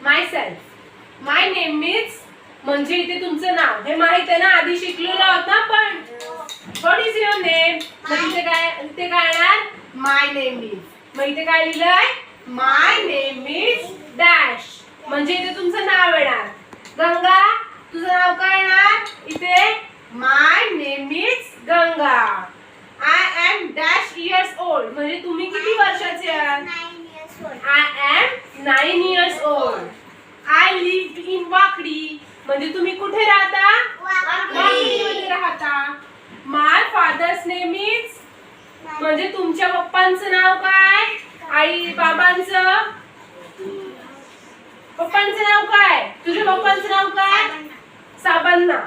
myself my name is म्हणजे इथे तुमचं नाव हे माहित आहे ना आधी शिकलेलो आहोत ना पण what is your name मग इथे काय येणार my name is मग इथे काय लिहिलंय my name is dash म्हणजे इथे तुमचं नाव येणार गंगा तुझं नाव काय येणार इथे my name is Ganga I am dash years old म्हणजे तुम्ही किती वर्षाचे आहात 9 years old. I am 9 years old. I live in वाकडी म्हणजे तुम्ही कुठे राहता वाकडीमध्ये राहता My father's name is म्हणजे तुमच्या पप्पांचं नाव काय आई बाबांचं पप्पांचं नाव काय तुझ्या पप्पांचं नाव काय साबन्ना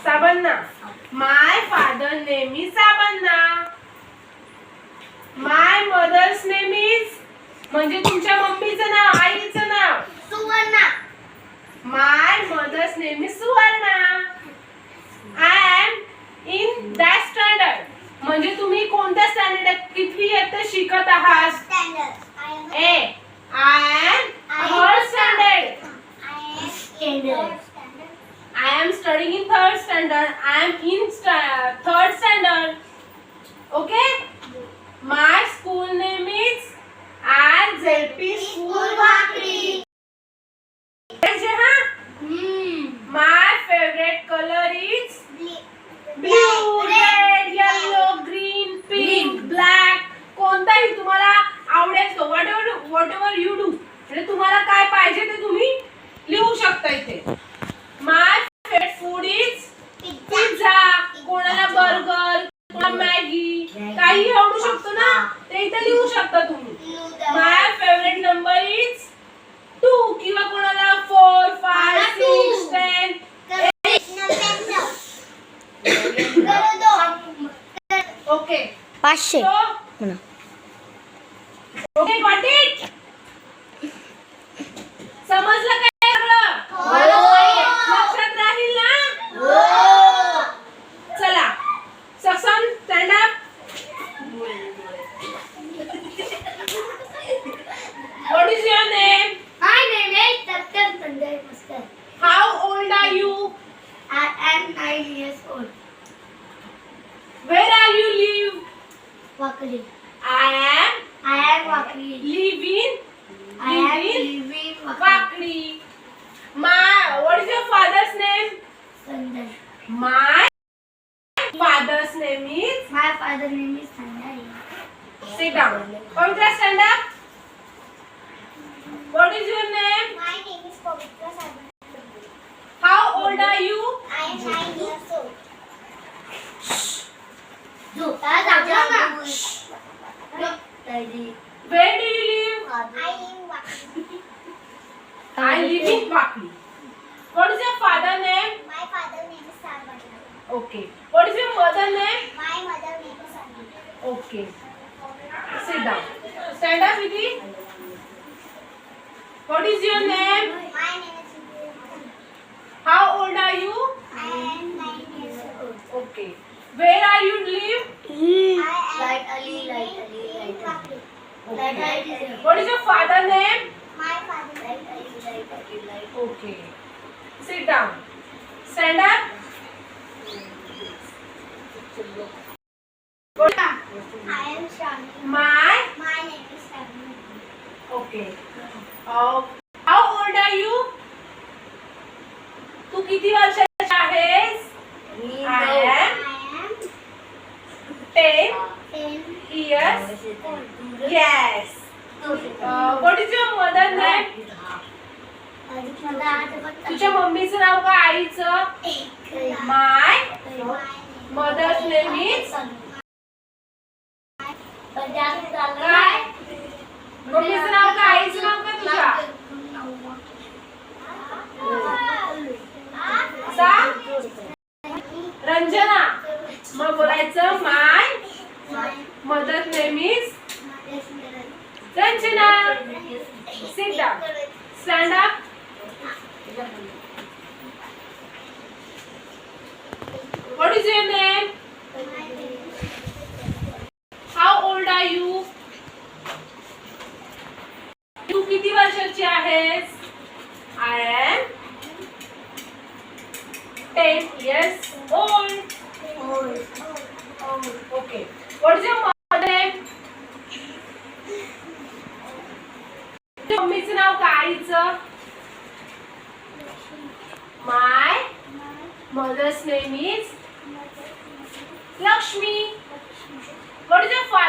साबन्ना My father name is साबन्ना My mother's name is म्हणजे तुमच्या मम्मीचं नाव आईचं नाव Suvarna. My mother's name is Suvarna I am in that standard म्हणजे तुम्ही कोणत्या स्टँडर्ड कितवी इयत्ता शिकत आहात Standard. I am. I am third standard Standard. I am studying in third standard. I am in third standard. Okay? My school name is RZP School Wakri. My favorite color is blue, red, yellow, green, pink, black. कोणताही तुम्हाला आवडेल तो whatever you do. म्हणजे तुम्हाला काय पाहिजे ते तुम्ही लिहू शकता इथे. My favorite food is pizza. कोणाला बर्गर, कोणाला मॅगी, काही आवडू शकतो ना ते इथे लिहू शकता तुम्ही. My favorite number is 2 किंवा कोणाला 4, 5, 6, 10. Okay. 500 So, म्हणा. okay, got it? समजलं काय सगळं? लक्षात राहील ना? चला सक्षम stand up What is your name? My name is Dr. Sanjay Maskar. How old are you? I am 9 years old. Where are you live? Wakri. I am Wakri. live in I am living Wakri. Wakri. What is your father's name? Sanjay. My father's name is My father's name is Sanjay. sit down. Pavitra stand up. What is your name? My name is Pavitra Sanjay. How old are you? I am 9 years old. Where do you live? I am Wakri. I live in Wakri. What is your father's name? My father's name is Sarvana. Okay. What is your mother's name? My mother's name is Sanjay. Okay. Sit down. Stand up, Vicky. What is your name? My name is Sudhir. How old are you? I am 9 years old. Okay. Where are you live? Like Ali. Okay. What is your father's name? My father's name is Okay. Sit down. Stand up. I am Shani. My. My name is Shani. Okay. How old are you? तू किती वर्षाची आहेस? I am I am 10 10 years. Yes. What is your mother's name? तुझ्या मम्मीचं नाव काय आईचं? My mother's name is काय? मम्मीचं नाव काय आईचं नाव काय तुझ्या? रंजना. मग बोलायचं my mother's name is Ranjana. Sit down. Stand up. What is your name? How old are you? तू किती वर्षाची आहेस? I am 10 years old. Okay. What is your mother name? मम्मीचं नाव काय आईचं? My mother's name is Lakshmi. What is your father?